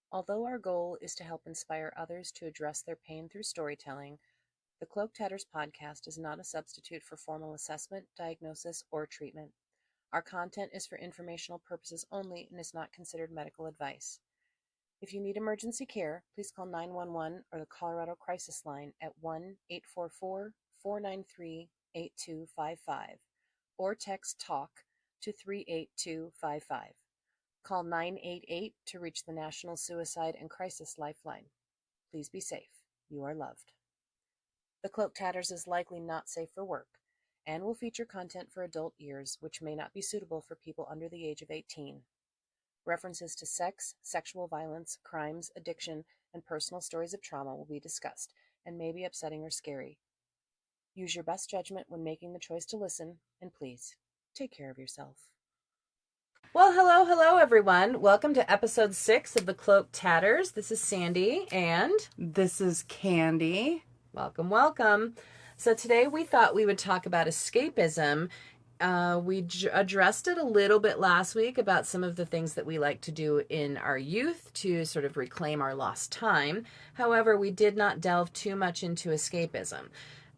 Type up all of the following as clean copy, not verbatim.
Although our goal is to help inspire others to address their pain through storytelling, the Cloaked Tatters podcast is not a substitute for formal assessment, diagnosis, or treatment. Our content is for informational purposes only and is not considered medical advice. If you need emergency care, please call 911 or the Colorado Crisis Line at 1-844-493-8255 or text TALK to 38255. Call 988 to reach the National Suicide and Crisis Lifeline. Please be safe. You are loved. The Cloaked Tatters is likely not safe for work and will feature content for adult ears which may not be suitable for people under the age of 18. References to sex, sexual violence, crimes, addiction, and personal stories of trauma will be discussed and may be upsetting or scary. Use your best judgment when making the choice to listen, and please, take care of yourself. Well, hello, everyone. Welcome to episode 6 of the Cloaked Tatters. This is Sandy, and this is Candy. Welcome. So today we thought we would talk about escapism. We addressed it a little bit last week about some of the things that we like to do in our youth to sort of reclaim our lost time. However, we did not delve too much into escapism.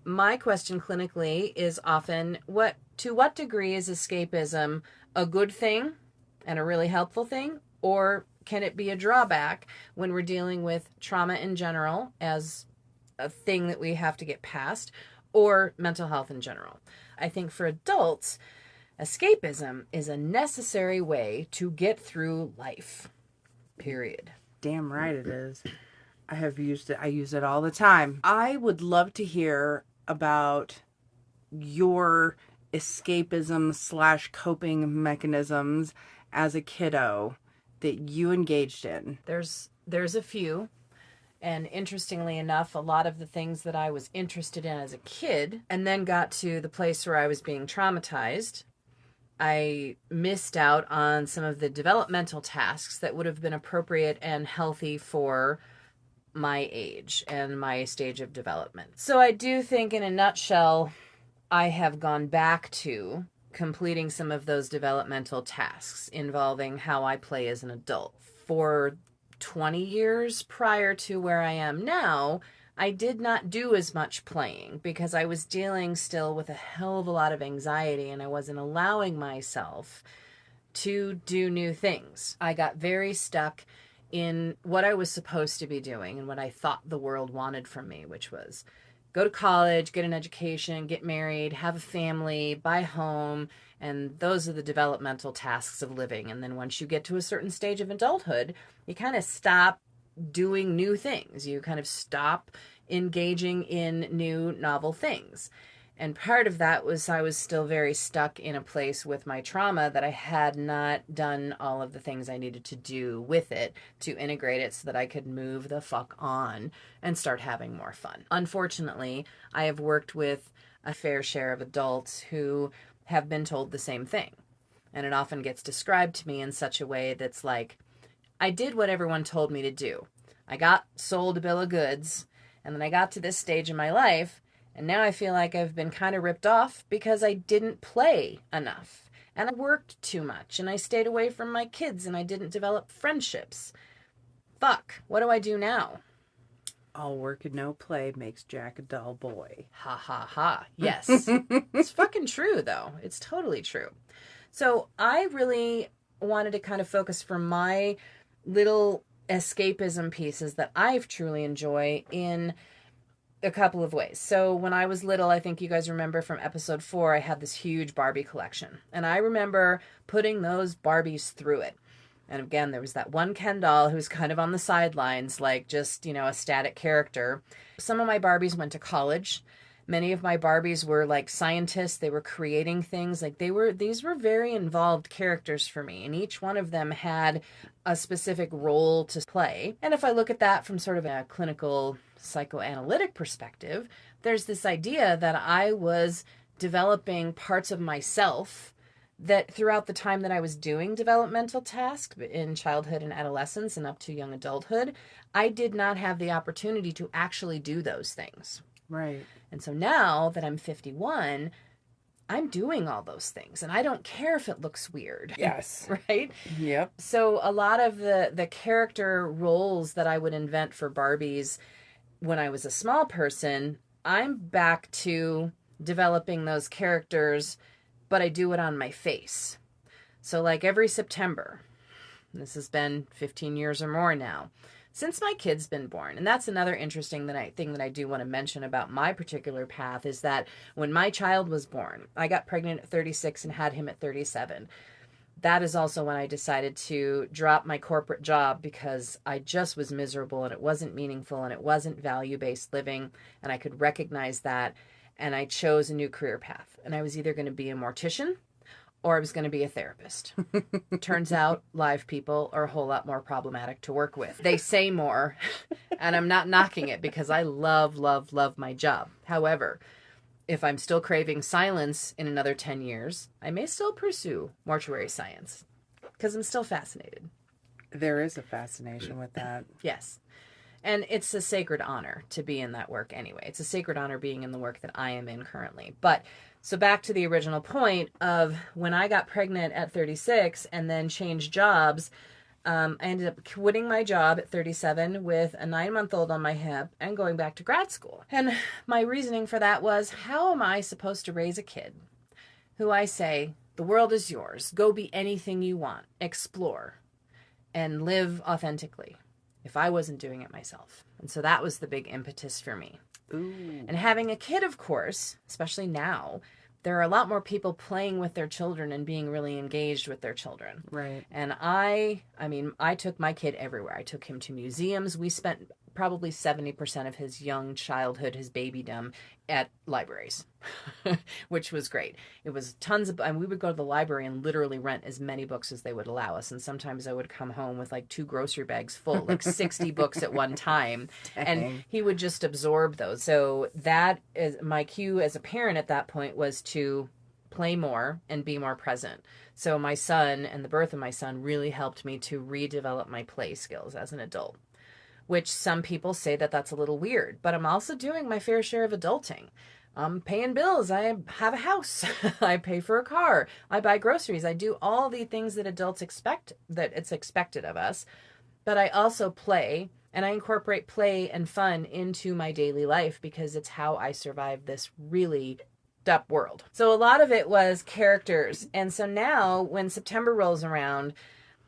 My question clinically is often, to what degree is escapism a good thing and a really helpful thing, or can it be a drawback when we're dealing with trauma in general as a thing that we have to get past, or mental health in general? I think for adults, escapism is a necessary way to get through life. Period. Damn right it is. I have used it. I use it all the time. I would love to hear about your escapism / coping mechanisms as a kiddo that you engaged in. There's a few. And interestingly enough, a lot of the things that I was interested in as a kid and then got to the place where I was being traumatized, I missed out on some of the developmental tasks that would have been appropriate and healthy for my age and my stage of development. So I do think, in a nutshell, I have gone back to completing some of those developmental tasks involving how I play as an adult. For 20 years prior to where I am now, I did not do as much playing because I was dealing still with a hell of a lot of anxiety and I wasn't allowing myself to do new things. I got very stuck in what I was supposed to be doing and what I thought the world wanted from me, which was go to college, get an education, get married, have a family, buy a home, and those are the developmental tasks of living. And then once you get to a certain stage of adulthood, you kind of stop doing new things. You kind of stop engaging in new, novel things. And part of that was I was still very stuck in a place with my trauma that I had not done all of the things I needed to do with it to integrate it so that I could move the fuck on and start having more fun. Unfortunately, I have worked with a fair share of adults who have been told the same thing. And it often gets described to me in such a way that's like, I did what everyone told me to do. I got sold a bill of goods, and then I got to this stage in my life, and now I feel like I've been kind of ripped off because I didn't play enough. And I worked too much, and I stayed away from my kids, and I didn't develop friendships. Fuck, what do I do now? All work and no play makes Jack a dull boy. Ha ha ha. Yes. It's fucking true, though. It's totally true. So I really wanted to kind of focus for my little escapism pieces that I've truly enjoy in a couple of ways. So when I was little, I think you guys remember from episode 4, I had this huge Barbie collection. And I remember putting those Barbies through it. And again, there was that one Ken doll who's kind of on the sidelines, like just, a static character. Some of my Barbies went to college. Many of my Barbies were like scientists. They were creating things. These were very involved characters for me. And each one of them had a specific role to play. And if I look at that from sort of a clinical psychoanalytic perspective, there's this idea that I was developing parts of myself that throughout the time that I was doing developmental tasks in childhood and adolescence and up to young adulthood, I did not have the opportunity to actually do those things. Right. And so now that I'm 51, I'm doing all those things and I don't care if it looks weird. Yes. Right? Yep. So a lot of the character roles that I would invent for Barbies when I was a small person, I'm back to developing those characters, but I do it on my face. So like every September, this has been 15 years or more now, since my kid's been born. And that's another interesting thing that I do want to mention about my particular path is that when my child was born, I got pregnant at 36 and had him at 37. That is also when I decided to drop my corporate job because I just was miserable and it wasn't meaningful and it wasn't value-based living, and I could recognize that, and I chose a new career path. And I was either going to be a mortician or I was going to be a therapist. Turns out live people are a whole lot more problematic to work with. They say more, and I'm not knocking it because I love, love, love my job. However, if I'm still craving silence in another 10 years, I may still pursue mortuary science because I'm still fascinated. There is a fascination with that. Yes. And it's a sacred honor to be in that work anyway. It's a sacred honor being in the work that I am in currently. But so back to the original point of when I got pregnant at 36 and then changed jobs, I ended up quitting my job at 37 with a 9-month-old on my hip and going back to grad school. And my reasoning for that was, how am I supposed to raise a kid who I say, the world is yours, go be anything you want, explore, and live authentically, if I wasn't doing it myself? And so that was the big impetus for me. Ooh. And having a kid, of course, especially now, there are a lot more people playing with their children and being really engaged with their children. Right. And I took my kid everywhere. I took him to museums. We spent probably 70% of his young childhood, his babydom, at libraries, which was great. It was tons of, and we would go to the library and literally rent as many books as they would allow us. And sometimes I would come home with like 2 grocery bags full, like 60 books at one time. Dang. And he would just absorb those. So that is my cue as a parent at that point, was to play more and be more present. So my son and the birth of my son really helped me to redevelop my play skills as an adult, which some people say that that's a little weird, but I'm also doing my fair share of adulting. I'm paying bills. I have a house. I pay for a car. I buy groceries. I do all the things that adults expect, that it's expected of us. But I also play, and I incorporate play and fun into my daily life because it's how I survive this really up world. So a lot of it was characters. And so now when September rolls around,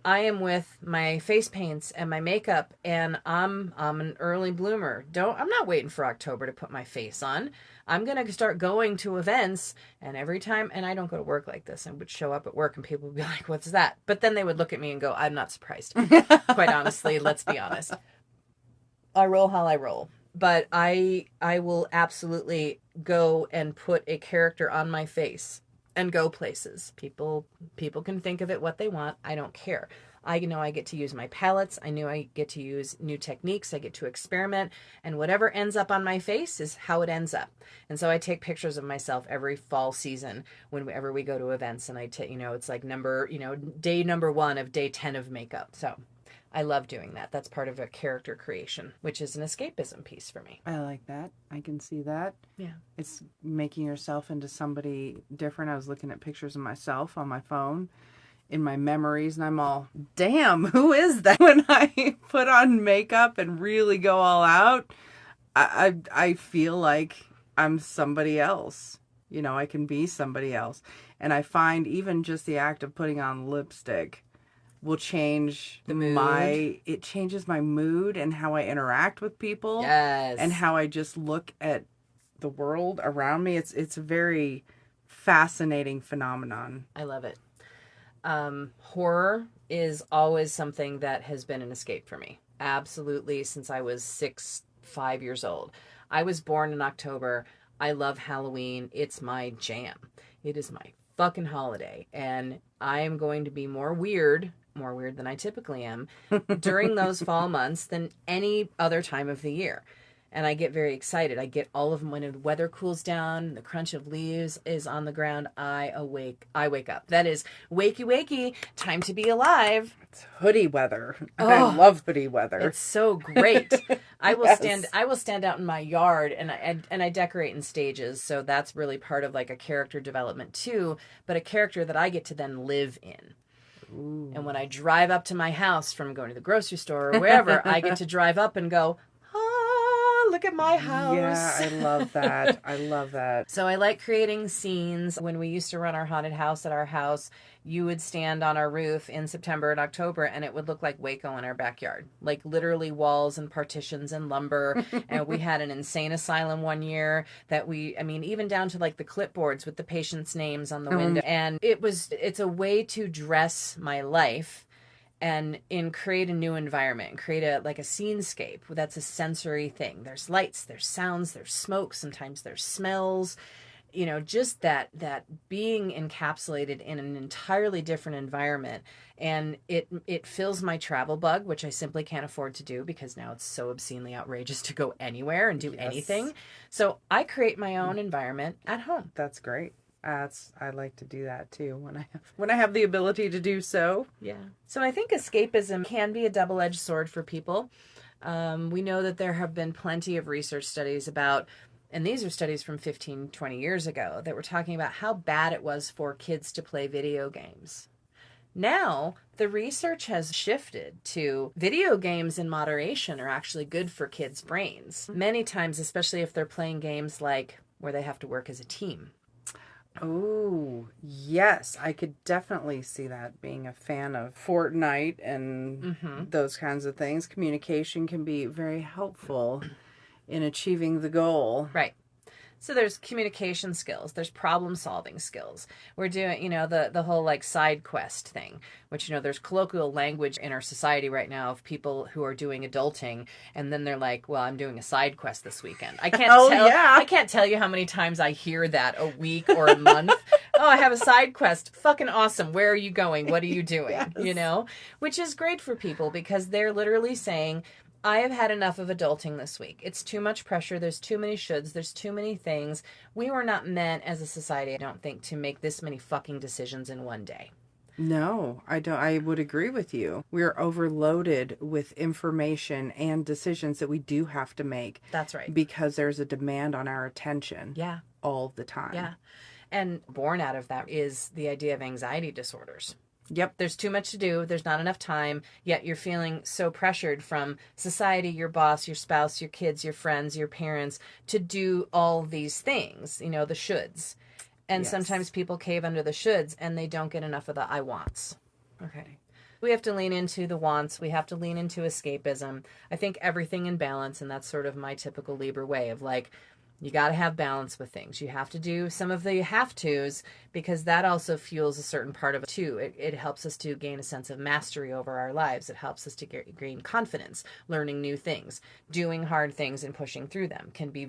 I am with my face paints and my makeup, and I'm an early bloomer. I'm not waiting for October to put my face on. I'm going to start going to events, and every time, and I don't go to work like this. I would show up at work and people would be like, what's that? But then they would look at me and go, I'm not surprised. Quite honestly, let's be honest. I roll how I roll. But I will absolutely go and put a character on my face and go places. People can think of it what they want. I don't care. I know I get to use my palettes. I know I get to use new techniques. I get to experiment. And whatever ends up on my face is how it ends up. And so I take pictures of myself every fall season whenever we go to events. And I take, it's like day number 1 of day 10 of makeup. So I love doing that. That's part of a character creation, which is an escapism piece for me. I like that. I can see that. Yeah. It's making yourself into somebody different. I was looking at pictures of myself on my phone in my memories, and I'm all, damn, who is that? When I put on makeup and really go all out, I feel like I'm somebody else. I can be somebody else. And I find even just the act of putting on lipstick will change the mood. It changes my mood and how I interact with people. Yes. And how I just look at the world around me. It's a very fascinating phenomenon. I love it. Horror is always something that has been an escape for me. Absolutely, since I was 5 years old. I was born in October. I love Halloween. It's my jam. It is my fucking holiday. And I am going to be more weird than I typically am during those fall months than any other time of the year. And I get very excited. I get all of them when the weather cools down, the crunch of leaves is on the ground. I wake up. That is wakey, wakey, time to be alive. It's hoodie weather. Oh, I love hoodie weather. It's so great. I will stand out in my yard and I decorate in stages. So that's really part of like a character development too, but a character that I get to then live in. Ooh. And when I drive up to my house from going to the grocery store or wherever, I get to drive up and go, look at my house. Yeah, I love that. I love that. So I like creating scenes. When we used to run our haunted house at our house, you would stand on our roof in September and October and it would look like Waco in our backyard. Like literally walls and partitions and lumber. And we had an insane asylum one year that even down to like the clipboards with the patients' names on the window. And it's a way to dress my life and create a new environment, create a scenescape. That's a sensory thing. There's lights, there's sounds, there's smoke, sometimes there's smells, just that being encapsulated in an entirely different environment. And it fills my travel bug, which I simply can't afford to do because now it's so obscenely outrageous to go anywhere and do anything. So I create my own environment at home. That's great. I like to do that too when I have the ability to do so. Yeah. So I think escapism can be a double-edged sword for people. We know that there have been plenty of research studies about, and these are studies from 15, 20 years ago, that were talking about how bad it was for kids to play video games. Now, the research has shifted to video games in moderation are actually good for kids' brains. Many times, especially if they're playing games like where they have to work as a team. Oh, yes. I could definitely see that, being a fan of Fortnite and those kinds of things. Communication can be very helpful in achieving the goal. Right. So there's communication skills, there's problem solving skills. We're doing, the whole like side quest thing, which, there's colloquial language in our society right now of people who are doing adulting. And then they're like, well, I'm doing a side quest this weekend. I can't tell you how many times I hear that a week or a month. Oh, I have a side quest. Fucking awesome. Where are you going? What are you doing? Yes. Which is great for people because they're literally saying, I have had enough of adulting this week. It's too much pressure. There's too many shoulds. There's too many things. We were not meant as a society, I don't think, to make this many fucking decisions in one day. No, I don't. I would agree with you. We're overloaded with information and decisions that we do have to make. That's right. Because there's a demand on our attention. Yeah. All the time. Yeah. And born out of that is the idea of anxiety disorders. Yep. There's too much to do. There's not enough time. Yet you're feeling so pressured from society, your boss, your spouse, your kids, your friends, your parents to do all these things, the shoulds. And sometimes people cave under the shoulds and they don't get enough of the I wants. Okay. We have to lean into the wants. We have to lean into escapism. I think everything in balance. And that's sort of my typical Libra way of like, you got to have balance with things. You have to do some of the have-tos because that also fuels a certain part of it too. It helps us to gain a sense of mastery over our lives. It helps us to gain confidence, learning new things, doing hard things and pushing through them can be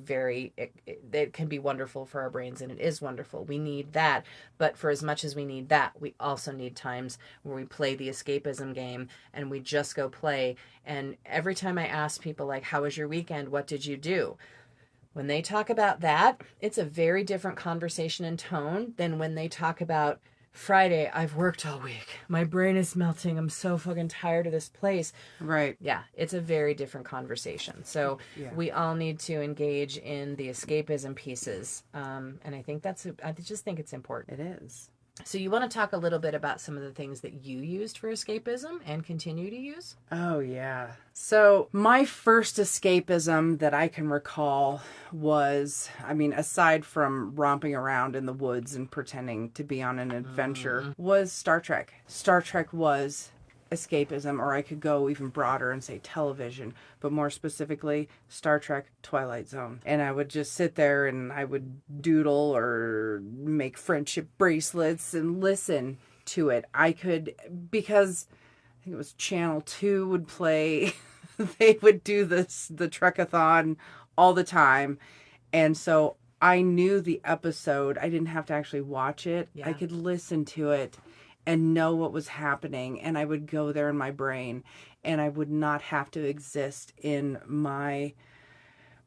it can be wonderful for our brains, and it is wonderful. We need that. But for as much as we need that, we also need times where we play the escapism game and we just go play. And every time I ask people like, how was your weekend? What did you do? When they talk about that, it's a very different conversation and tone than when they talk about Friday, I've worked all week. My brain is melting. I'm so fucking tired of this place. Right. Yeah, it's a very different conversation. So we all need to engage in the escapism pieces. And I just think it's important. It is. So you want to talk a little bit about some of the things that you used for escapism and continue to use? Oh, yeah. So my first escapism that I can recall was, aside from romping around in the woods and pretending to be on an adventure, was Star Trek. Star Trek was escapism, or I could go even broader and say television, but more specifically, Star Trek Twilight Zone. And I would just sit there and I would doodle or make friendship bracelets and listen to it. Because I think it was Channel 2 would play, they would do the Trekathon all the time. And so I knew the episode. I didn't have to actually watch it. Yeah. I could listen to it and know what was happening, and I would go there in my brain, and I would not have to exist in my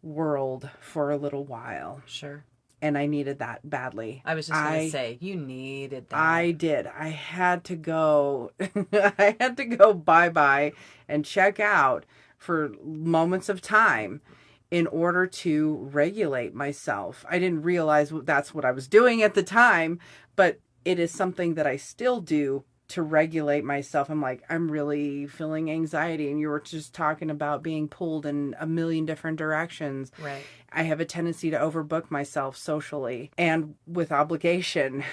world for a little while. Sure. And I needed that badly. I was just going to say, you needed that. I did. I had to go. I had to go bye-bye and check out for moments of time in order to regulate myself. I didn't realize that's what I was doing at the time, but it is something that I still do to regulate myself. I'm like, I'm really feeling anxiety. And you were just talking about being pulled in a million different directions. Right. I have a tendency to overbook myself socially and with obligation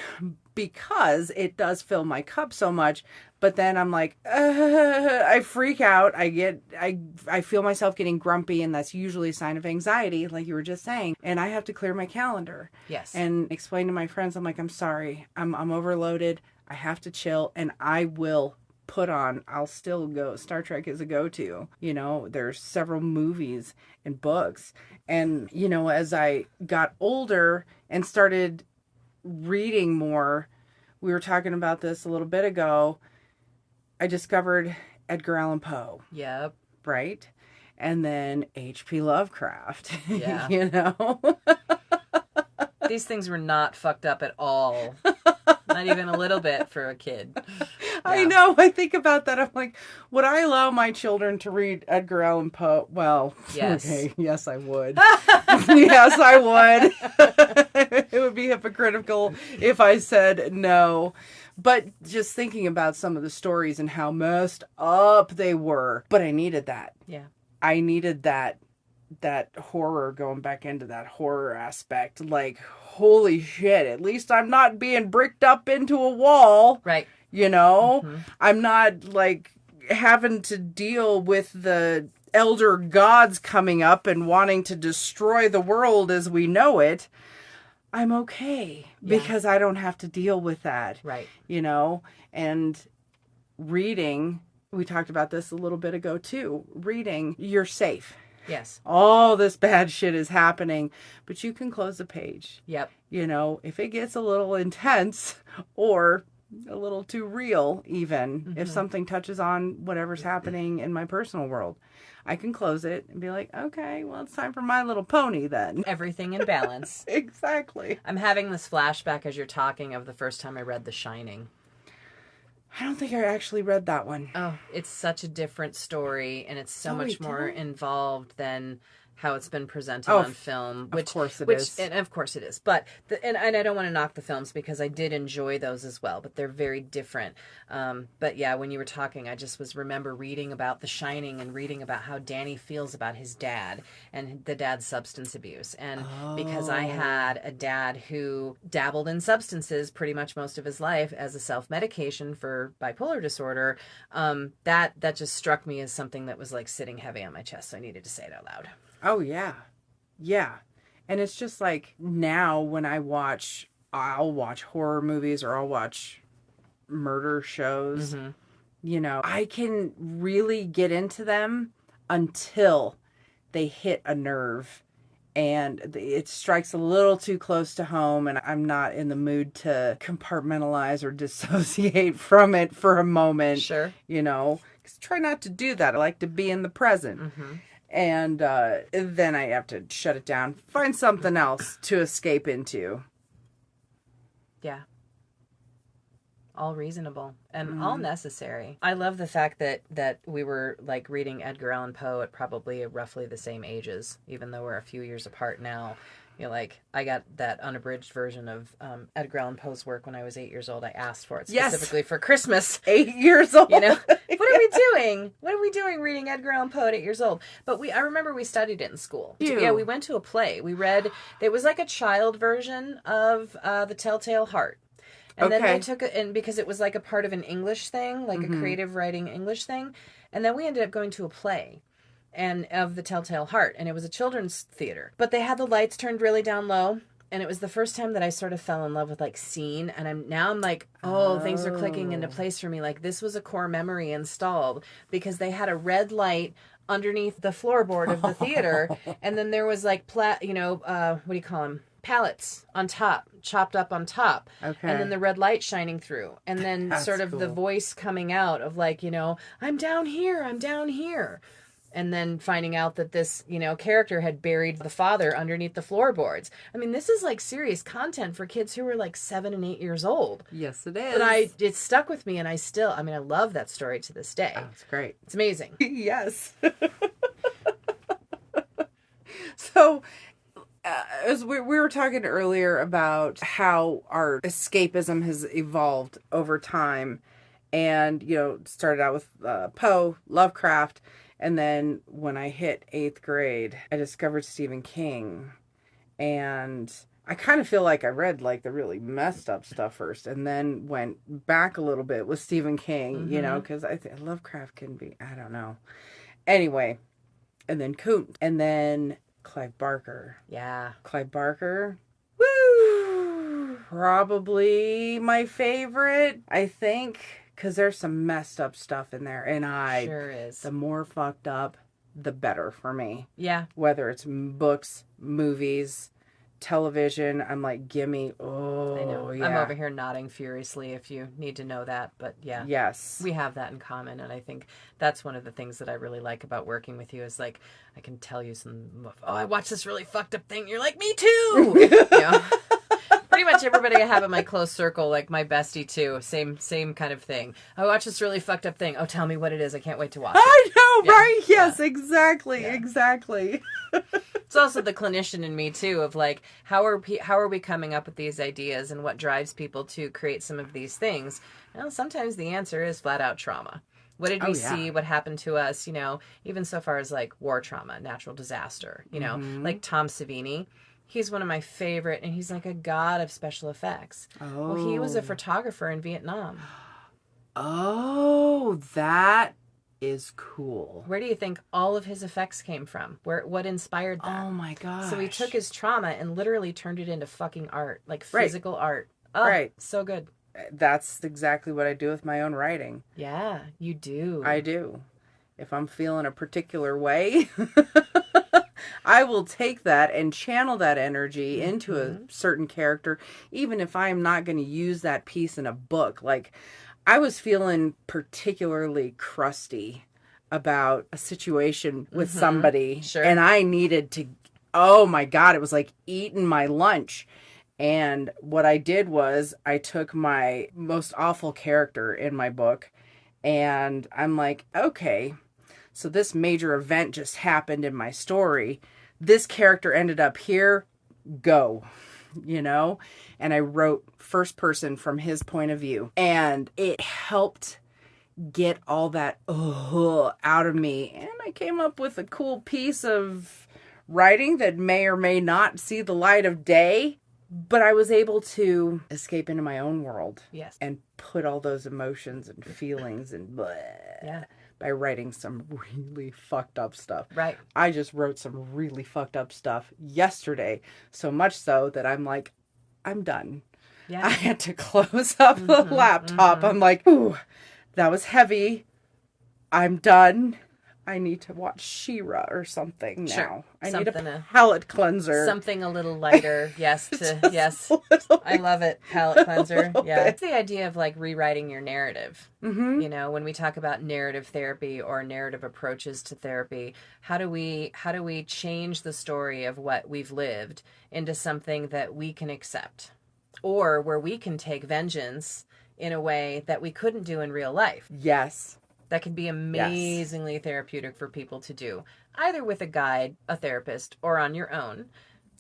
because it does fill my cup so much. But then I'm like, I freak out. I feel myself getting grumpy, and that's usually a sign of anxiety, like you were just saying. And I have to clear my calendar. Yes. And explain to my friends, I'm like, I'm sorry. I'm overloaded. I have to chill, and I will I'll still go. Star Trek is a go-to. You know, there's several movies and books. And, you know, as I got older and started reading more, we were talking about this a little bit ago, I discovered Edgar Allan Poe. Yep. Right? And then H.P. Lovecraft. Yeah. You know? These things were not fucked up at all. Not even a little bit for a kid. Yeah. I know. I think about that. I'm like, would I allow my children to read Edgar Allan Poe? Well, yes. Okay. Yes, I would. Yes, I would. It would be hypocritical if I said no. But just thinking about some of the stories and how messed up they were. But I needed that. Yeah. I needed that horror, going back into that horror aspect. Like, holy shit, at least I'm not being bricked up into a wall. Right. You know? Mm-hmm. I'm not, like, having to deal with the elder gods coming up and wanting to destroy the world as we know it. I'm okay because I don't have to deal with that. Right. You know? And reading, we talked about this a little bit ago too. Reading, you're safe. Yes. All this bad shit is happening, but you can close the page. Yep. You know, if it gets a little intense or a little too real, even if something touches on whatever's happening in my personal world, I can close it and be like, okay, well, it's time for My Little Pony then. Everything in balance. Exactly. I'm having this flashback as you're talking of the first time I read The Shining. I don't think I actually read that one. Oh, it's such a different story, and it's so much more involved than how it's been presented on film. Of course it is. And of course it is. But, and I don't want to knock the films because I did enjoy those as well, but they're very different. But yeah, when you were talking, I just remember reading about The Shining and reading about how Danny feels about his dad and the dad's substance abuse. And because I had a dad who dabbled in substances pretty much most of his life as a self-medication for bipolar disorder, that just struck me as something that was like sitting heavy on my chest. So I needed to say it out loud. Oh, yeah. Yeah. And it's just like now when I'll watch horror movies or I'll watch murder shows, you know, I can really get into them until they hit a nerve and it strikes a little too close to home and I'm not in the mood to compartmentalize or dissociate from it for a moment. Sure. You know, 'cause try not to do that. I like to be in the present. Mm-hmm. And then I have to shut it down, find something else to escape into. Yeah. All reasonable and all necessary. I love the fact that we were like reading Edgar Allan Poe at probably roughly the same ages, even though we're a few years apart now. You know, like I got that unabridged version of Edgar Allan Poe's work when I was 8 years old. I asked for it specifically for Christmas. 8 years old. You know, what are we doing? What are we doing reading Edgar Allan Poe at 8 years old? But I remember we studied it in school. Yeah, we went to a play. We read, it was like a child version of The Telltale Heart. And then they took it, and because it was like a part of an English thing, like a creative writing English thing. And then we ended up going to a play. And of The Telltale Heart, and it was a children's theater. But they had the lights turned really down low, and it was the first time that I sort of fell in love with like scene, and I'm like, things are clicking into place for me. Like this was a core memory installed because they had a red light underneath the floorboard of the theater, and then there was like what do you call them? Pallets on top, chopped up on top. Okay. And then the red light shining through. And then sort of the voice coming out of like, I'm down here, I'm down here. And then finding out that this, character had buried the father underneath the floorboards. I mean, this is like serious content for kids who were like 7 and 8 years old. Yes, it is. But it stuck with me, and I love that story to this day. Oh, it's great. It's amazing. Yes. So, as we were talking earlier about how our escapism has evolved over time, and, started out with Poe, Lovecraft, and then when I hit 8th grade, I discovered Stephen King, and I kind of feel like I read like the really messed up stuff first, and then went back a little bit with Stephen King, because I think Lovecraft can be, I don't know. Anyway, and then Kuhn, and then Clive Barker. Yeah. Clive Barker. Woo! Probably my favorite, I think, because there's some messed up stuff in there. And sure is. The more fucked up, the better for me. Yeah. Whether it's books, movies, television, I'm like, gimme. Oh, I know. yeah. I'm over here nodding furiously if you need to know that. But yeah. Yes. We have that in common. And I think that's one of the things that I really like about working with you is like, I can tell you I watched this really fucked up thing. You're like, me too. Pretty much everybody I have in my close circle, like my bestie too, same kind of thing. I watched this really fucked up thing. Oh, tell me what it is. I can't wait to watch it. I know, Yeah. right? Yes, Yeah. exactly, Yeah. exactly. It's also the clinician in me too of like how are we coming up with these ideas and what drives people to create some of these things? Well, sometimes the answer is flat out trauma. What did we see? What happened to us? Even so far as like war trauma, natural disaster. Like Tom Savini. He's one of my favorite, and he's like a god of special effects. Oh. Well, he was a photographer in Vietnam. Oh, that is cool. Where do you think all of his effects came from? What inspired that? Oh my gosh. So he took his trauma and literally turned it into fucking art, like Right. physical art. Oh, Right. So good. That's exactly what I do with my own writing. Yeah, you do. I do. If I'm feeling a particular way, I will take that and channel that energy into a certain character, even if I'm not going to use that piece in a book. Like, I was feeling particularly crusty about a situation with somebody, Sure. and I needed to, oh my God, it was like eating my lunch. And what I did was I took my most awful character in my book, and I'm like, okay, so this major event just happened in my story. This character ended up here. Go. And I wrote first person from his point of view, and it helped get all that out of me. And I came up with a cool piece of writing that may or may not see the light of day, but I was able to escape into my own world. Yes. And put all those emotions and feelings and blah. Yeah. By writing some really fucked up stuff. Right. I just wrote some really fucked up stuff yesterday. So much so that I'm like, I'm done. Yeah. I had to close up the laptop. I'm like, ooh, that was heavy. I'm done. I need to watch She-Ra or something now. Sure. I Something need a palate cleanser. Something a little lighter. Yes. Yes. I love it. Palette cleanser. Yeah. It's the idea of like rewriting your narrative. Mm-hmm. When we talk about narrative therapy or narrative approaches to therapy, how do we change the story of what we've lived into something that we can accept, or where we can take vengeance in a way that we couldn't do in real life? Yes. That can be amazingly therapeutic for people to do, either with a guide, a therapist, or on your own.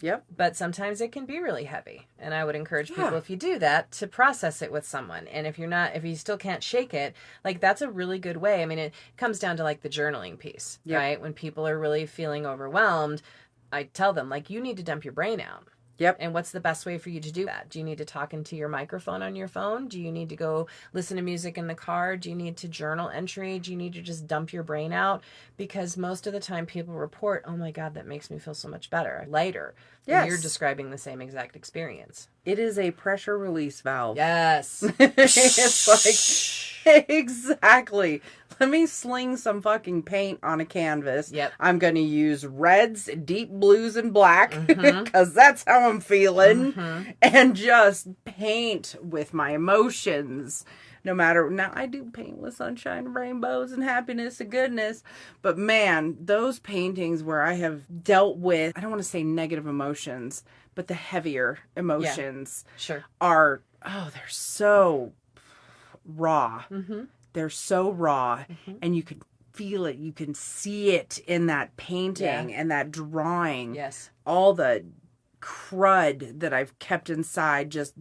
Yep. But sometimes it can be really heavy. And I would encourage people, if you do that, to process it with someone. And if you still can't shake it, like that's a really good way. I mean, it comes down to like the journaling piece, right? When people are really feeling overwhelmed, I tell them like, you need to dump your brain out. Yep. And what's the best way for you to do that? Do you need to talk into your microphone on your phone? Do you need to go listen to music in the car? Do you need to journal entry? Do you need to just dump your brain out? Because most of the time people report, oh my God, that makes me feel so much better, lighter. Yes. And you're describing the same exact experience. It is a pressure release valve. Yes. It's like, exactly. Let me sling some fucking paint on a canvas. Yep. I'm going to use reds, deep blues, and black because that's how I'm feeling. And just paint with my emotions. No matter, now I do paint with sunshine, rainbows, and happiness and goodness. But man, those paintings where I have dealt with, I don't want to say negative emotions, but the heavier emotions Sure. are, they're so raw. Mm-hmm. They're so raw, and you can feel it. You can see it in that painting and that drawing. Yes. All the crud that I've kept inside, just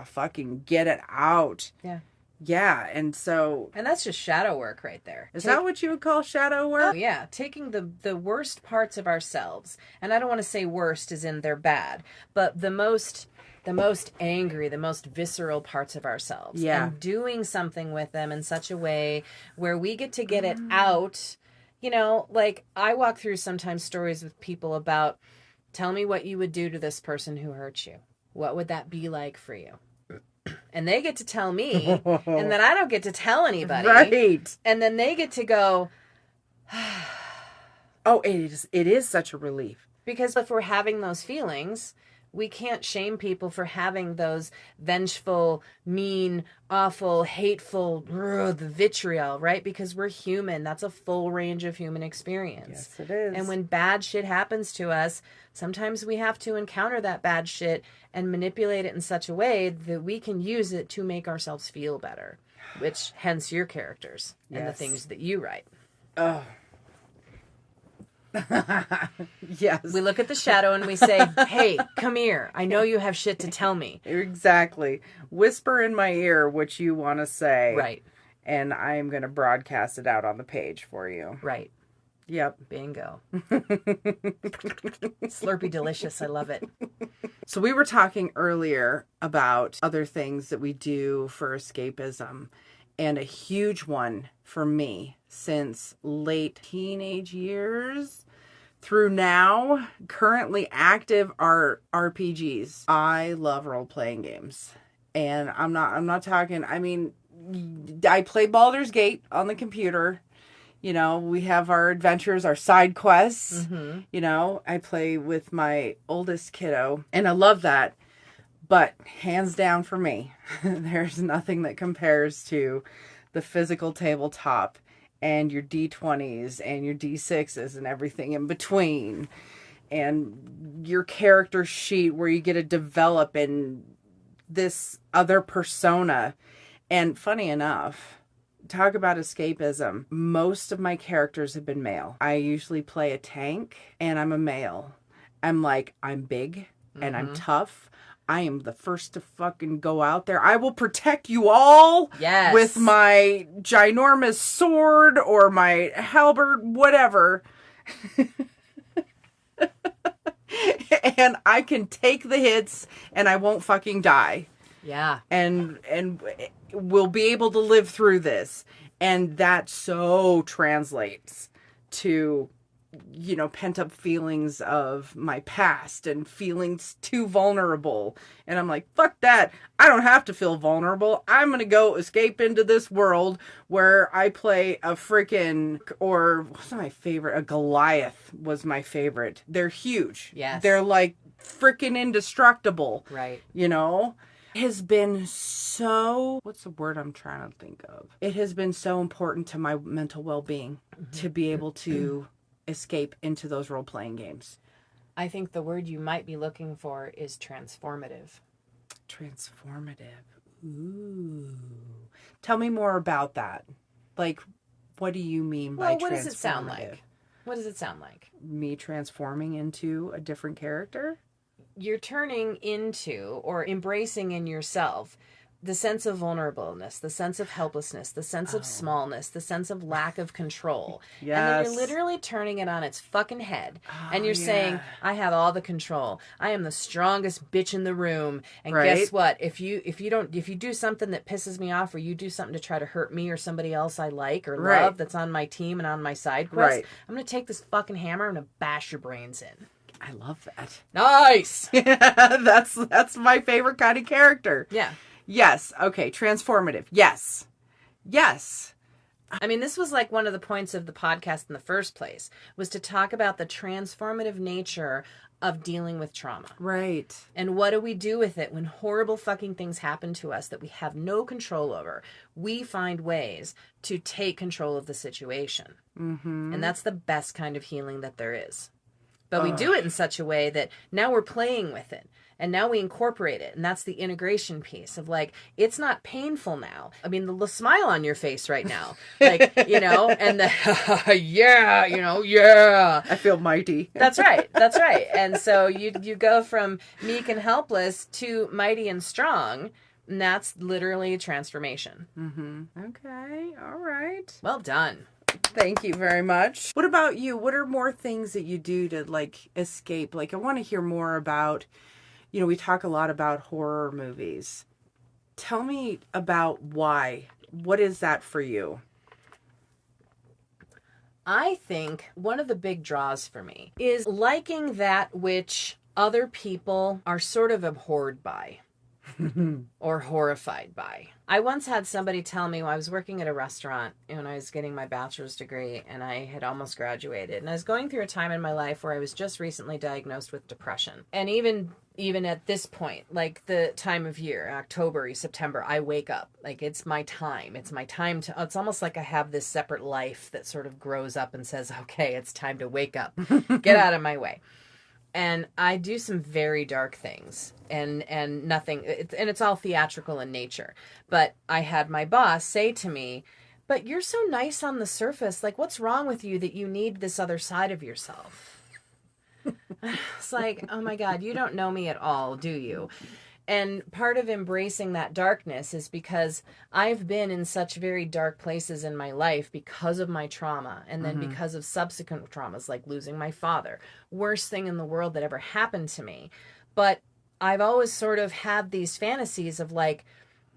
fucking get it out. Yeah. Yeah, and so... And that's just shadow work right there. Is that what you would call shadow work? Oh, yeah. Taking the worst parts of ourselves, and I don't want to say worst as in they're bad, but the most angry, the most visceral parts of ourselves. Yeah. And doing something with them in such a way where we get to get it out. You know, like I walk through sometimes stories with people about, tell me what you would do to this person who hurt you. What would that be like for you? And they get to tell me, and then I don't get to tell anybody. Right. And then they get to go, oh, it is such a relief. because if we're having those feelings, we can't shame people for having those vengeful, mean, awful, hateful, the vitriol, right? Because we're human. That's a full range of human experience. Yes, it is. And when bad shit happens to us, sometimes we have to encounter that bad shit and manipulate it in such a way that we can use it to make ourselves feel better, which hence your characters and the things that you write. Oh. Yes. We look at the shadow and we say, hey, come here. I know you have shit to tell me. Exactly. Whisper in my ear what you want to say. Right. And I'm going to broadcast it out on the page for you. Right. Yep. Bingo. Slurpy delicious. I love it. So we were talking earlier about other things that we do for escapism. And a huge one for me since late teenage years through now, currently active, are RPGs. I love role-playing games. And I'm not talking, I mean, I play Baldur's Gate on the computer. You know, we have our adventures, our side quests. Mm-hmm. You know, I play with my oldest kiddo, and I love that. But hands down for me, there's nothing that compares to the physical tabletop and your D20s and your D6s and everything in between. And your character sheet where you get to develop in this other persona. And funny enough, talk about escapism. Most of my characters have been male. I usually play a tank and I'm a male. I'm big and I'm tough. I am the first to fucking go out there. I will protect you all with my ginormous sword or my halberd, whatever. And I can take the hits and I won't fucking die. Yeah. And we'll be able to live through this. And that so translates to, you know, pent up feelings of my past and feelings too vulnerable. And I'm like, fuck that. I don't have to feel vulnerable. I'm going to go escape into this world where I play a freaking, or what's my favorite? A Goliath was my favorite. They're huge. Yes. They're like freaking indestructible. Right. You know? Has been so, what's the word I'm trying to think of? It has been so important to my mental well-being to be able to escape into those role-playing games. I think the word you might be looking for is transformative. Transformative. Ooh. Tell me more about that. Like, what do you mean by transformative? What does it sound like? What does it sound like? Me transforming into a different character? You're turning into or embracing in yourself the sense of vulnerableness, the sense of helplessness, the sense of smallness, the sense of lack of control. Yes. And then you're literally turning it on its fucking head. And you're saying, I have all the control. I am the strongest bitch in the room. And guess what? If you do something that pisses me off, or you do something to try to hurt me or somebody else I like or love that's on my team and on my side quest, I'm going to take this fucking hammer and I'm going to bash your brains in. I love that. Nice. That's my favorite kind of character. Yeah. Yes. Okay. Transformative. Yes. I mean, this was like one of the points of the podcast in the first place, was to talk about the transformative nature of dealing with trauma. Right. And what do we do with it when horrible fucking things happen to us that we have no control over? We find ways to take control of the situation. Mm-hmm. And that's the best kind of healing that there is. But we do it in such a way that now we're playing with it. And now we incorporate it. And that's the integration piece of like, it's not painful now. I mean, the smile on your face right now. Like, you know, and the, yeah, you know, yeah. I feel mighty. That's right. That's right. And so you go from meek and helpless to mighty and strong. And that's literally a transformation. Mm-hmm. Okay. All right. Well done. Thank you very much. What about you? What are more things that you do to like escape? Like, I want to hear more about, you know, we talk a lot about horror movies. Tell me about why. What is that for you? I think one of the big draws for me is liking that which other people are sort of abhorred by or horrified by. I once had somebody tell me when I was working at a restaurant when I was getting my bachelor's degree and I had almost graduated. And I was going through a time in my life where I was just recently diagnosed with depression. And even at this point, like the time of year, October, September, I wake up. Like it's my time. It's my time to, it's almost like I have this separate life that sort of grows up and says, okay, it's time to wake up. Get out of my way. And I do some very dark things and nothing, and it's all theatrical in nature. But I had my boss say to me, but you're so nice on the surface. Like, what's wrong with you that you need this other side of yourself? It's like, oh my God, you don't know me at all, do you? And part of embracing that darkness is because I've been in such very dark places in my life because of my trauma and then because of subsequent traumas like losing my father. Worst thing in the world that ever happened to me. But I've always sort of had these fantasies of like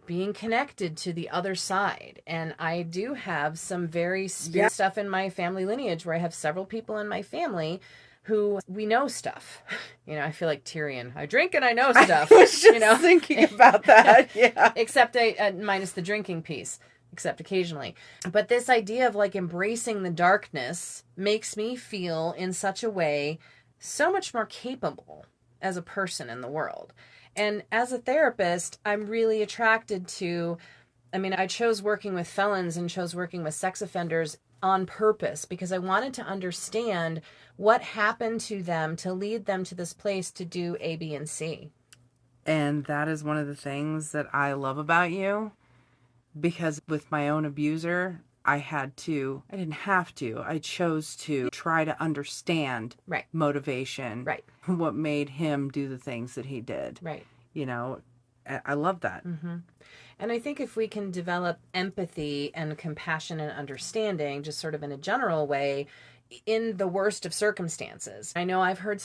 being connected to the other side. And I do have some very spirit stuff in my family lineage where I have several people in my family who we know stuff. You know, I feel like Tyrion. I drink and I know stuff. I was just you know? thinking about that. Yeah. Except minus the drinking piece, except occasionally. But this idea of like embracing the darkness makes me feel in such a way so much more capable as a person in the world. And as a therapist, I'm really attracted to, I mean, I chose working with felons and chose working with sex offenders on purpose because I wanted to understand what happened to them to lead them to this place to do A, B, and C. And that is one of the things that I love about you, because with my own abuser, I didn't have to, I chose to try to understand motivation, what made him do the things that he did. Right. You know, I love that. Mm-hmm. And I think if we can develop empathy and compassion and understanding, just sort of in a general way, in the worst of circumstances. I know I've heard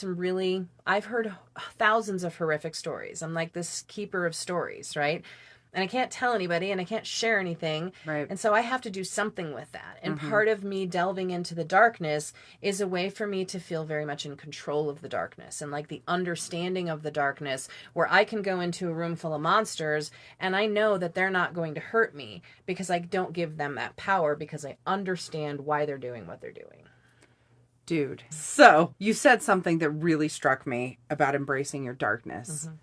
thousands of horrific stories. I'm like this keeper of stories, right? And I can't tell anybody and I can't share anything. Right. And so I have to do something with that. And part of me delving into the darkness is a way for me to feel very much in control of the darkness and like the understanding of the darkness where I can go into a room full of monsters and I know that they're not going to hurt me because I don't give them that power because I understand why they're doing what they're doing. Dude. So you said something that really struck me about embracing your darkness. Mm-hmm.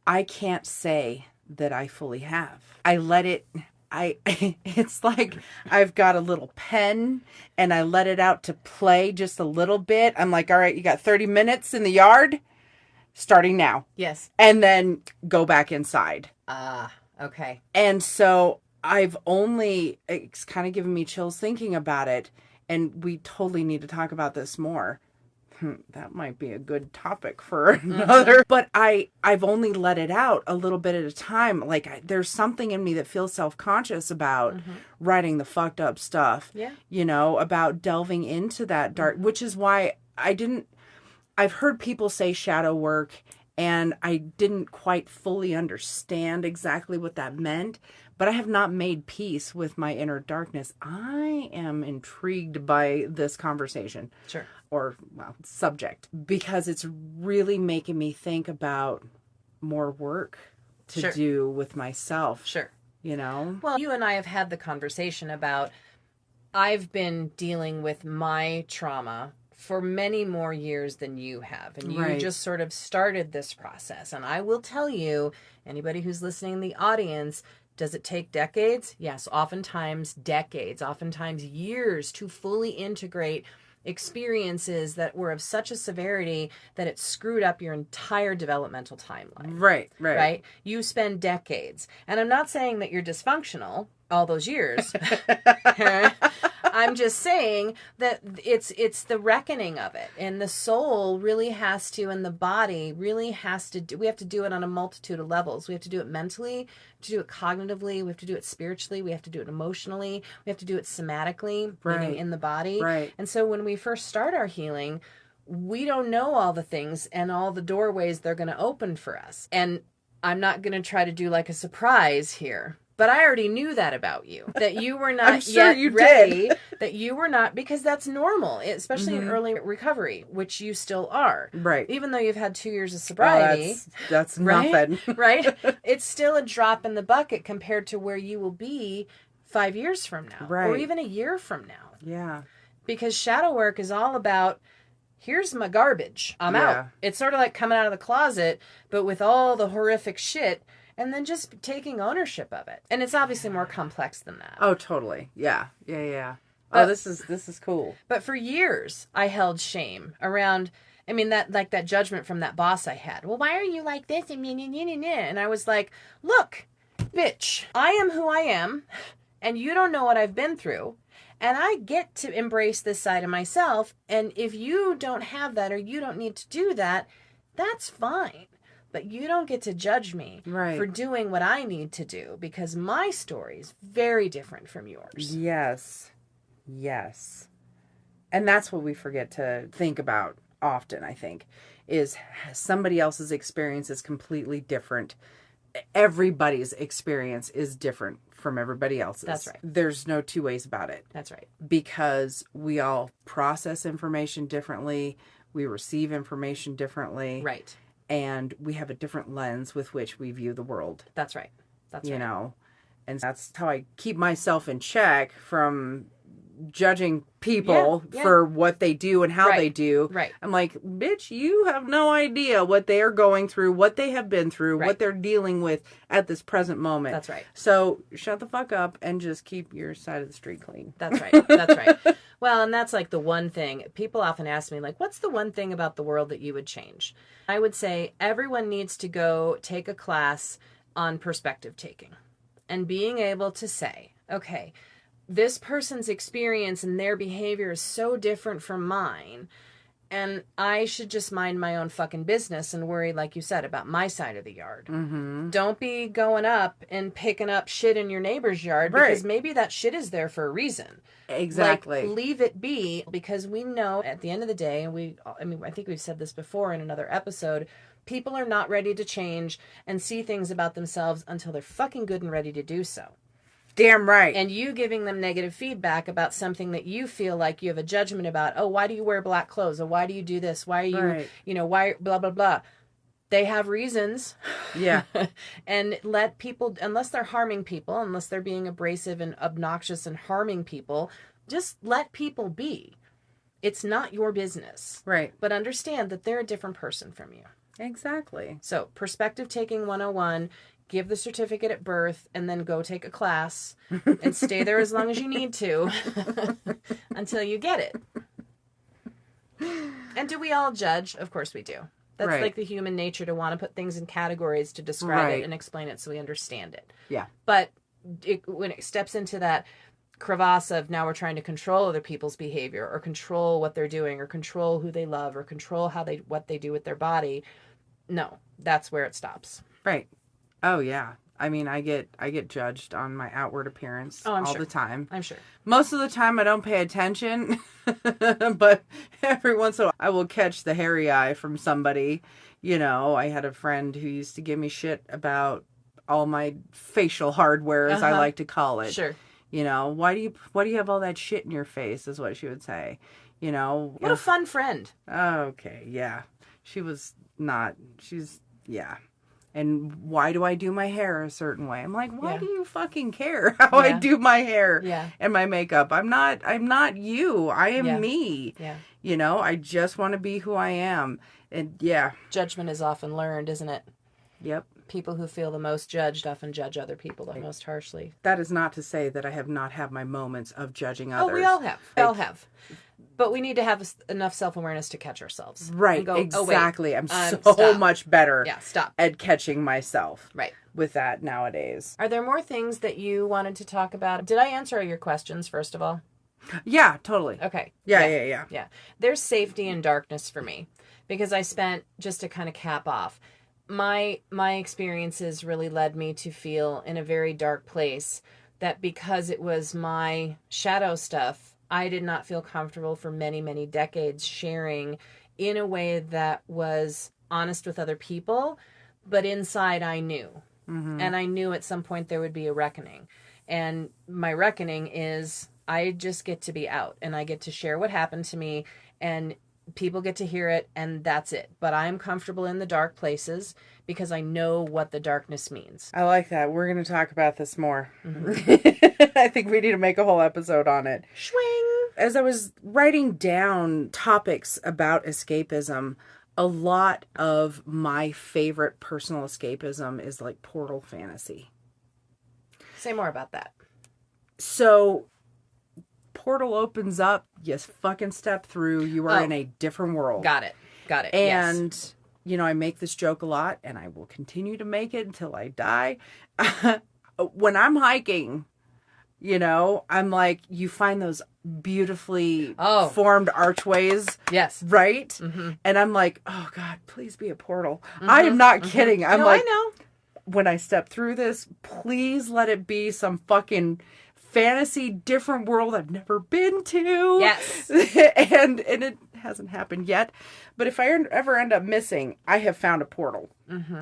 I can't say that I fully have. I let it, it's like I've got a little pen and I let it out to play just a little bit. I'm like, all right, you got 30 minutes in the yard starting now. Yes. And then go back inside. Okay. And so it's kind of given me chills thinking about it. And we totally need to talk about this more. That might be a good topic for another. But I've only let it out a little bit at a time. Like there's something in me that feels self-conscious about writing the fucked up stuff. Yeah. You know, about delving into that dark, which is why I've heard people say shadow work and I didn't quite fully understand exactly what that meant. But I have not made peace with my inner darkness. I am intrigued by this conversation. Sure. Or, well, subject. Because it's really making me think about more work to do with myself. Sure. you know? Well, you and I have had the conversation about I've been dealing with my trauma for many more years than you have. And you Right. just sort of started this process. And I will tell you, anybody who's listening in the audience, does it take decades? Yes, oftentimes decades, oftentimes years to fully integrate experiences that were of such a severity that it screwed up your entire developmental timeline. Right. Right? You spend decades. And I'm not saying that you're dysfunctional all those years. I'm just saying that it's the reckoning of it, and the soul really has to, and the body really has to do, we have to do it on a multitude of levels. We have to do it mentally, we have to do it cognitively, we have to do it spiritually, we have to do it emotionally, we have to do it somatically, meaning in the body. Right. And so when we first start our healing, we don't know all the things and all the doorways they're going to open for us. And I'm not going to try to do like a surprise here. But I already knew that about you, that you were not I'm sure yet you ready, did. that you were not, because that's normal, especially in early recovery, which you still are. Right. Even though you've had 2 years of sobriety. That's right? nothing. Right? It's still a drop in the bucket compared to where you will be 5 years from now. Right. Or even a year from now. Yeah. Because shadow work is all about, here's my garbage. I'm out. It's sort of like coming out of the closet, but with all the horrific shit, and then just taking ownership of it. And it's obviously more complex than that. Oh, totally. Yeah. Oh, this is cool. But for years, I held shame around, that judgment from that boss I had. Well, why are you like this? And I was like, look, bitch, I am who I am, and you don't know what I've been through. And I get to embrace this side of myself. And if you don't have that, or you don't need to do that, that's fine. But you don't get to judge me for doing what I need to do, because my story is very different from yours. Yes. And that's what we forget to think about often, I think, is somebody else's experience is completely different. Everybody's experience is different from everybody else's. That's right. There's no two ways about it. That's right. Because we all process information differently. We receive information differently. Right. And we have a different lens with which we view the world. That's right. You know, and that's how I keep myself in check from judging people for what they do and how they do. Right. I'm like, bitch, you have no idea what they are going through, what they have been through, what they're dealing with at this present moment. That's right. So shut the fuck up and just keep your side of the street clean. That's right. That's right. Well, and that's like the one thing. People often ask me, like, what's the one thing about the world that you would change? I would say everyone needs to go take a class on perspective taking and being able to say, okay, this person's experience and their behavior is so different from mine, and I should just mind my own fucking business and worry, like you said, about my side of the yard. Mm-hmm. Don't be going up and picking up shit in your neighbor's yard, because maybe that shit is there for a reason. Exactly. Like, leave it be, because we know at the end of the day, and I think we've said this before in another episode, people are not ready to change and see things about themselves until they're fucking good and ready to do so. Damn right. And you giving them negative feedback about something that you feel like you have a judgment about. Oh, why do you wear black clothes? Or why do you do this? Why are you, why, blah, blah, blah. They have reasons. Yeah. And let people, unless they're harming people, unless they're being abrasive and obnoxious and harming people, just let people be. It's not your business. Right. But understand that they're a different person from you. Exactly. So, perspective taking 101, give the certificate at birth, and then go take a class and stay there as long as you need to until you get it. And do we all judge? Of course we do. That's like the human nature, to want to put things in categories to describe it and explain it so we understand it. Yeah. But when it steps into that crevasse of now we're trying to control other people's behavior, or control what they're doing, or control who they love, or control what they do with their body, no, that's where it stops. Right. Oh yeah. I mean, I get judged on my outward appearance all the time. I'm sure. Most of the time I don't pay attention, but every once in a while I will catch the hairy eye from somebody. You know, I had a friend who used to give me shit about all my facial hardware, as I like to call it. Sure. You know, why do you have all that shit in your face, is what she would say. You know. What a fun friend. Okay, yeah. She's And why do I do my hair a certain way? I'm like, why Yeah. do you fucking care how I Yeah. do my hair Yeah. and my makeup? I'm not you. I am Yeah. me. Yeah. You know, I just want to be who I am. And yeah. Judgment is often learned, isn't it? Yep. People who feel the most judged often judge other people the most harshly. That is not to say that I have not had my moments of judging others. Oh, we all have. We all have. But we need to have enough self-awareness to catch ourselves. Right, And go, exactly. Oh, wait, I'm so stop. much better Yeah, stop. at catching myself Right. with that nowadays. Are there more things that you wanted to talk about? Did I answer all your questions, first of all? Yeah, totally. Okay. Yeah. Yeah. There's safety in darkness for me because I spent, just to kind of cap off, my experiences really led me to feel in a very dark place that because it was my shadow stuff, I did not feel comfortable for many, many decades sharing in a way that was honest with other people, but inside I knew. Mm-hmm. And I knew at some point there would be a reckoning. And my reckoning is I just get to be out and I get to share what happened to me and people get to hear it and that's it. But I'm comfortable in the dark places because I know what the darkness means. I like that. We're going to talk about this more. Mm-hmm. I think we need to make a whole episode on it. Swing! As I was writing down topics about escapism, a lot of my favorite personal escapism is like portal fantasy. Say more about that. So, portal opens up, you fucking step through, you are in a different world. Got it. And, yes. You know, I make this joke a lot, and I will continue to make it until I die. When I'm hiking, you know, I'm like, you find those beautifully formed archways. Yes. Right? Mm-hmm. And I'm like, oh, God, please be a portal. Mm-hmm. I am not kidding. I'm like, I know. When I step through this, please let it be some fucking fantasy different world I've never been to. Yes. and it hasn't happened yet. But if I ever end up missing, I have found a portal,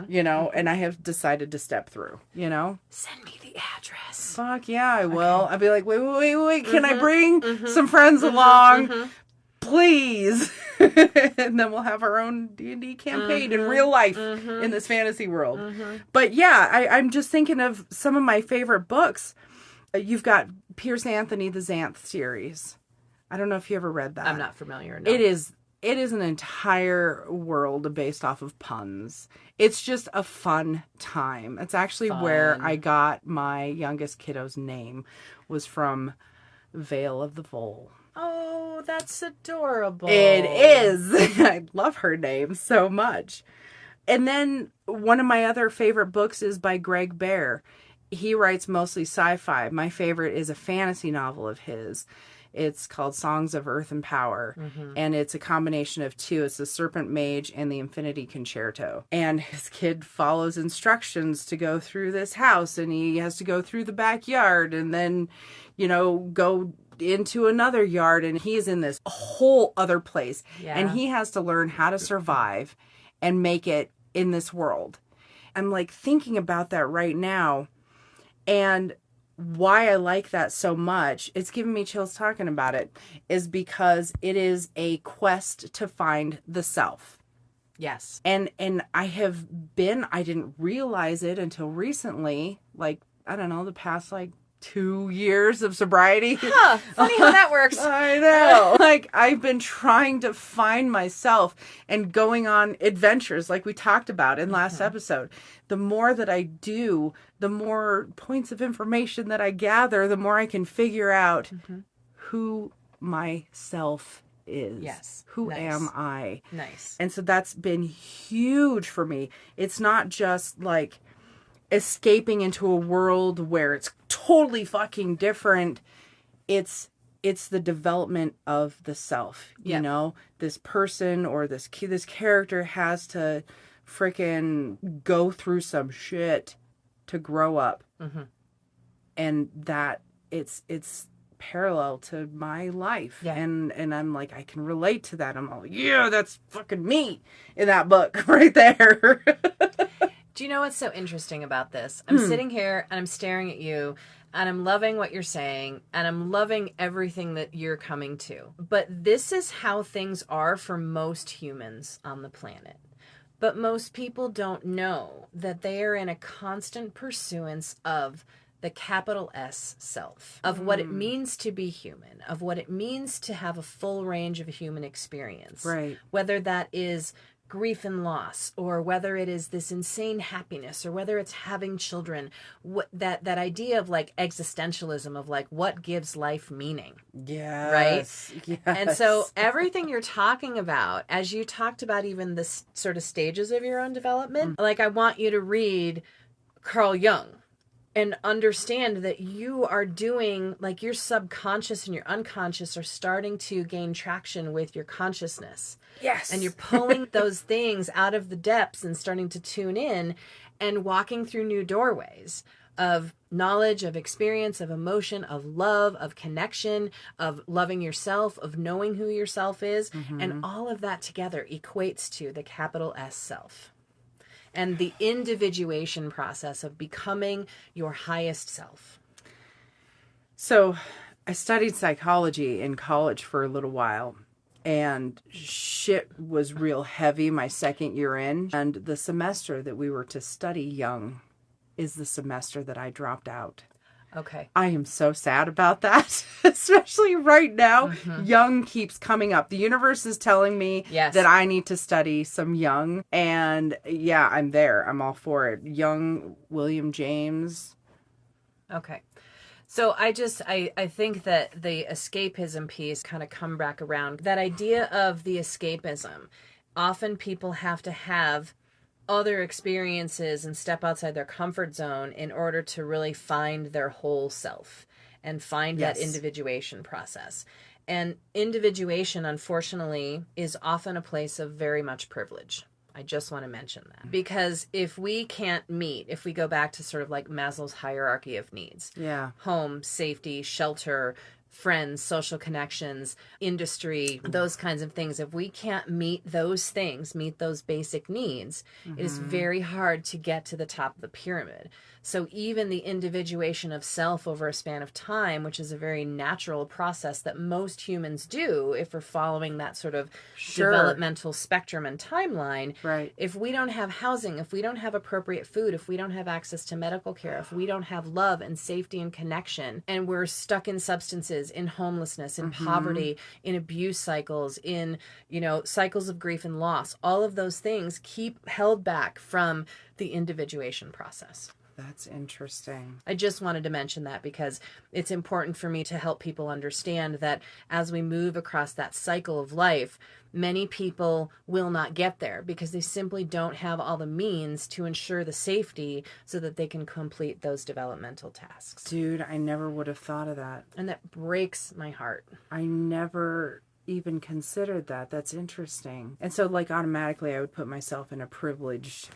you know, and I have decided to step through, you know. Send me the address. Fuck yeah, I will. I'll be like, wait. Can I bring some friends along? Please. And then we'll have our own D&D campaign in real life in this fantasy world. But yeah, I'm just thinking of some of my favorite books. You've got Pierce Anthony, the Xanth series. I don't know if you ever read that. I'm not familiar. No. It is an entire world based off of puns. It's just a fun time. It's actually where I got my youngest kiddo's name, was from Vale of the Vole. Oh, that's adorable. It is. I love her name so much. And then one of my other favorite books is by Greg Bear. He writes mostly sci-fi. My favorite is a fantasy novel of his. It's called Songs of Earth and Power. And it's a combination of two. It's the Serpent Mage and the Infinity Concerto. And his kid follows instructions to go through this house. And he has to go through the backyard and then, you know, go into another yard. And he's in this whole other place. Yeah. And he has to learn how to survive and make it in this world. I'm like thinking about that right now. And why I like that so much, it's giving me chills talking about it, is because it is a quest to find the self. Yes. And I didn't realize it until recently, like, I don't know, the past like 2 years of sobriety. Huh, funny how that works. I know. Like, I've been trying to find myself and going on adventures like we talked about in last episode. The more that I do, the more points of information that I gather, the more I can figure out who myself is. Yes. Who am I? Nice. And so that's been huge for me. It's not just like escaping into a world where it's totally fucking different. It's the development of the self. You know, this person or this character has to freaking go through some shit to grow up. And that it's parallel to my life. And I'm like, I can relate to that. I'm all, yeah, that's fucking me in that book right there. Do you know what's so interesting about this? I'm sitting here and I'm staring at you and I'm loving what you're saying and I'm loving everything that you're coming to. But this is how things are for most humans on the planet. But most people don't know that they are in a constant pursuance of the capital S self, of what it means to be human, of what it means to have a full range of human experience. Right. Whether that is grief and loss, or whether it is this insane happiness, or whether it's having children, that idea of like existentialism of like what gives life meaning. Yes. Right? Yes. And so everything you're talking about, as you talked about even the sort of stages of your own development, like I want you to read Carl Jung and understand that you are doing, like your subconscious and your unconscious are starting to gain traction with your consciousness. Yes. And you're pulling those things out of the depths and starting to tune in and walking through new doorways of knowledge, of experience, of emotion, of love, of connection, of loving yourself, of knowing who yourself is. And all of that together equates to the capital S self. And the individuation process of becoming your highest self. So I studied psychology in college for a little while, and shit was real heavy my second year in. And the semester that we were to study Jung is the semester that I dropped out. Okay. I am so sad about that, especially right now. Jung keeps coming up. The universe is telling me that I need to study some Jung. And yeah, I'm there. I'm all for it. Jung, William James. Okay. So I think that the escapism piece kind of come back around. That idea of the escapism, often people have to have other experiences and step outside their comfort zone in order to really find their whole self and find that individuation process. And individuation, unfortunately, is often a place of very much privilege. I just want to mention that. Because if we can't meet, if we go back to sort of like Maslow's hierarchy of needs, home, safety, shelter, friends, social connections, industry, those kinds of things. If we can't meet those things, meet those basic needs, it is very hard to get to the top of the pyramid. So even the individuation of self over a span of time, which is a very natural process that most humans do if we're following that sort of developmental spectrum and timeline, if we don't have housing, if we don't have appropriate food, if we don't have access to medical care, if we don't have love and safety and connection, and we're stuck in substances, in homelessness, in poverty, in abuse cycles, in, cycles of grief and loss, all of those things keep held back from the individuation process. That's interesting. I just wanted to mention that because it's important for me to help people understand that as we move across that cycle of life, many people will not get there because they simply don't have all the means to ensure the safety so that they can complete those developmental tasks. Dude, I never would have thought of that. And that breaks my heart. I never even considered that. That's interesting. And so like automatically I would put myself in a privileged,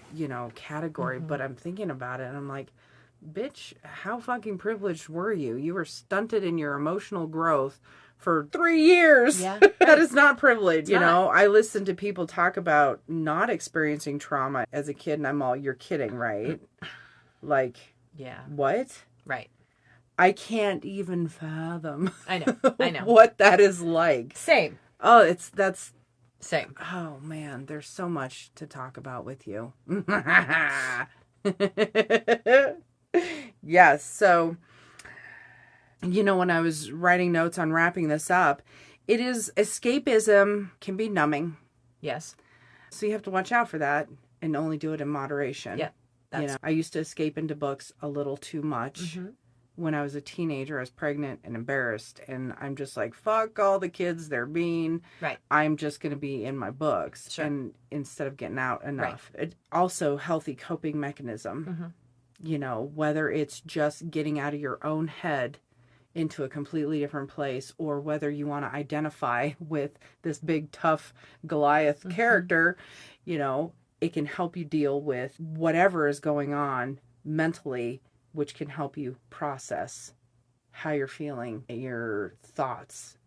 category, but I'm thinking about it and I'm like, bitch, how fucking privileged were you? You were stunted in your emotional growth for 3 years. Yeah. That is not privilege. I listen to people talk about not experiencing trauma as a kid and I'm all, you're kidding, right? Like, what? Right. I can't even fathom. I know. What that is like. Same. Oh, that's same. Oh man, there's so much to talk about with you. Yes. So, when I was writing notes on wrapping this up, it is escapism can be numbing. Yes. So you have to watch out for that and only do it in moderation. Yeah. I used to escape into books a little too much. When I was a teenager, I was pregnant and embarrassed. And I'm just like, fuck all the kids. They're mean. Right. I'm just going to be in my books. Sure. And instead of getting out enough. Right. It also healthy coping mechanism. Whether it's just getting out of your own head into a completely different place or whether you want to identify with this big, tough Goliath character, it can help you deal with whatever is going on mentally, which can help you process how you're feeling, your thoughts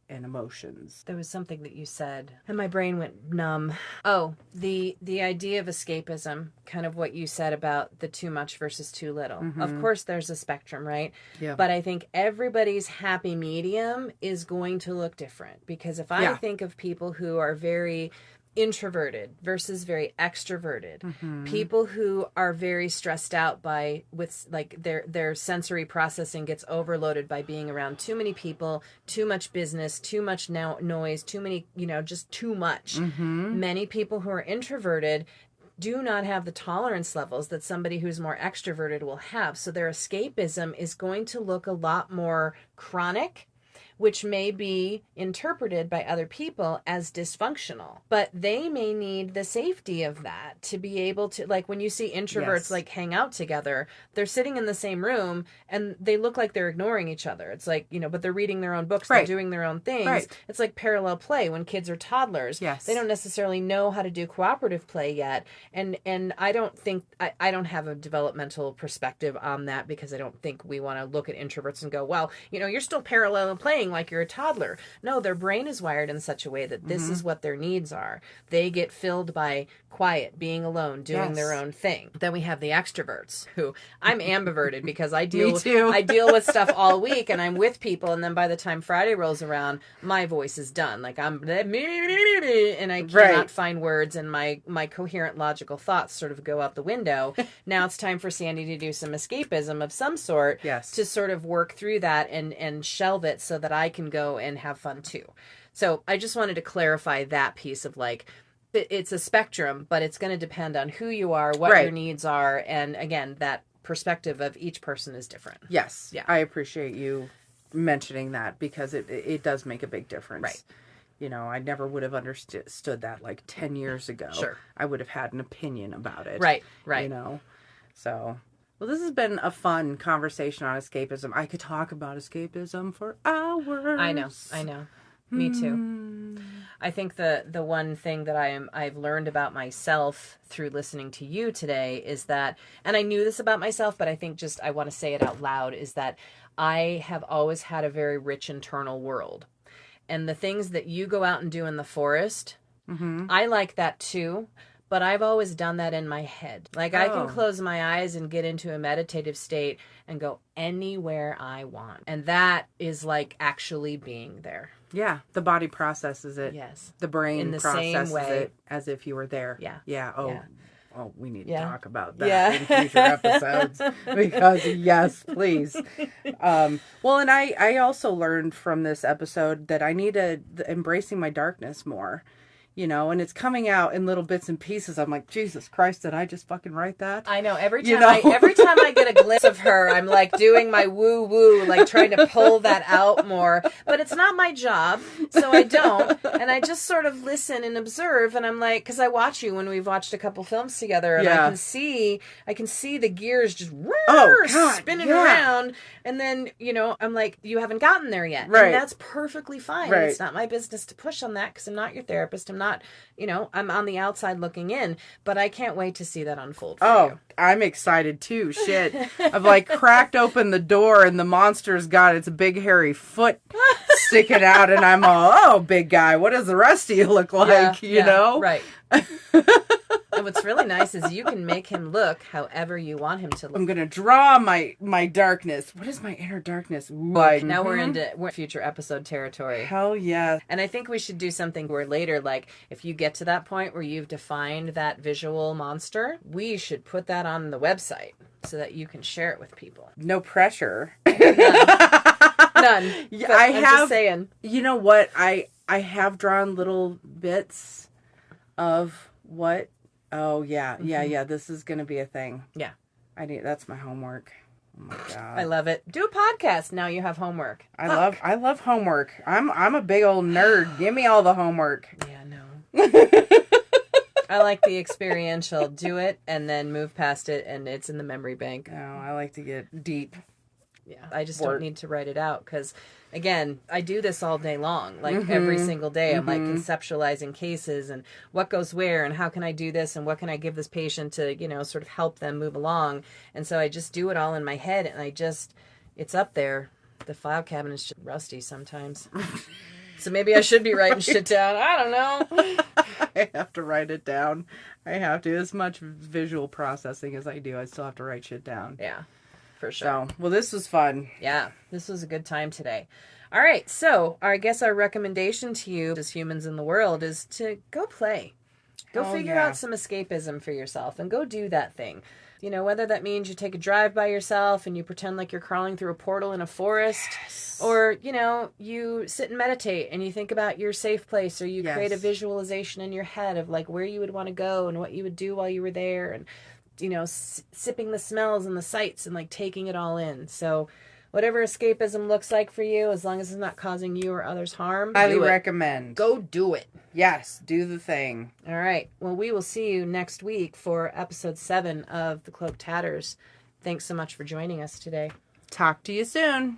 and emotions. There was something that you said, and my brain went numb. Oh, the idea of escapism, kind of what you said about the too much versus too little. Of course, there's a spectrum, right? Yeah. But I think everybody's happy medium is going to look different. Because if I think of people who are very introverted versus very extroverted. Mm-hmm. People who are very stressed out with like their sensory processing gets overloaded by being around too many people, too much business, too much noise, too many, just too much. Mm-hmm. Many people who are introverted do not have the tolerance levels that somebody who's more extroverted will have. So their escapism is going to look a lot more chronic, which may be interpreted by other people as dysfunctional. But they may need the safety of that to be able to, like when you see introverts like hang out together, they're sitting in the same room and they look like they're ignoring each other. It's like, but they're reading their own books, they're doing their own things. It's like parallel play when kids are toddlers. Yes. They don't necessarily know how to do cooperative play yet. And I don't think, I don't have a developmental perspective on that, because I don't think we want to look at introverts and go, well, you're still parallel playing like you're a toddler. No, their brain is wired in such a way that this is what their needs are. They get filled by quiet, being alone, doing their own thing. Then we have the extroverts, who I'm ambiverted because I deal with stuff all week and I'm with people, and then by the time Friday rolls around, my voice is done. Like I'm and I cannot find words, and my coherent logical thoughts sort of go out the window. Now it's time for Sandy to do some escapism of some sort to sort of work through that and shelve it so that I can go and have fun too. So I just wanted to clarify that piece of like, it's a spectrum, but it's going to depend on who you are, what your needs are. And again, that perspective of each person is different. Yes. Yeah. I appreciate you mentioning that, because it does make a big difference. Right. I never would have understood that like 10 years ago. Sure. I would have had an opinion about it. Right. So, well, this has been a fun conversation on escapism. I could talk about escapism for hours. I know. Me too. I think the one thing that I've learned about myself through listening to you today is that, and I knew this about myself, but I think just I want to say it out loud, is that I have always had a very rich internal world. And the things that you go out and do in the forest, I like that too. But I've always done that in my head. Like I can close my eyes and get into a meditative state and go anywhere I want. And that is like actually being there. Yeah. The body processes it. Yes. The brain in the processes same way. it as if you were there. Yeah. Yeah. Oh. Yeah. Oh, we need to talk about that in Yeah. future episodes, because yes, please. Well, and I also learned from this episode that I need to embracing my darkness more. And it's coming out in little bits and pieces. I'm like, Jesus Christ, did I just fucking write that? I know. Every time I get a glimpse of her, I'm like doing my woo woo, like trying to pull that out more. But it's not my job, so I don't. And I just sort of listen and observe. And I'm like, because I watch you when we've watched a couple films together, and I can see the gears just spinning around. And then I'm like, you haven't gotten there yet, and that's perfectly fine. Right. It's not my business to push on that, because I'm not your therapist. I'm not. I'm on the outside looking in, but I can't wait to see that unfold for you. I'm excited too. Shit. I've like cracked open the door and the monster's got its big hairy foot sticking out, and I'm all, oh, big guy, what does the rest of you look like? You know? Right. And what's really nice is you can make him look however you want him to look. I'm going to draw my darkness. What is my inner darkness? Now we're into future episode territory. Hell yeah. And I think we should do something where later, like, if you get to that point where you've defined that visual monster, we should put that on the website so that you can share it with people. No pressure. None. I'm just saying. You know what? I have drawn little bits of what. Oh yeah, yeah. This is gonna be a thing. Yeah, that's my homework. Oh my God, I love it. Do a podcast now. You have homework. I love homework. I'm a big old nerd. Give me all the homework. Yeah, no. I like the experiential. Do it and then move past it, and it's in the memory bank. No, I like to get deep. Yeah, I just don't need to write it out, because, again, I do this all day long. Like, every single day, I'm, like, conceptualizing cases and what goes where and how can I do this and what can I give this patient to, sort of help them move along. And so I just do it all in my head, and it's up there. The file cabinet's just rusty sometimes. So maybe I should be writing shit down. I don't know. I have to write it down. I have to. As much visual processing as I do, I still have to write shit down. Yeah. For sure. So, well, this was fun. Yeah, this was a good time today. All right, so I guess our recommendation to you as humans in the world is to go play. Go Oh, figure yeah. out some escapism for yourself and go do that thing. You know, whether that means you take a drive by yourself and you pretend like you're crawling through a portal in a forest, or, you know, you sit and meditate and you think about your safe place, or you create a visualization in your head of like where you would want to go and what you would do while you were there, and, you know, sipping the smells and the sights and like taking it all in. So whatever escapism looks like for you, as long as it's not causing you or others harm, Highly recommend. Go do it. Yes, do the thing. All right. Well, we will see you next week for episode 7 of The Cloak Tatters. Thanks so much for joining us today. Talk to you soon.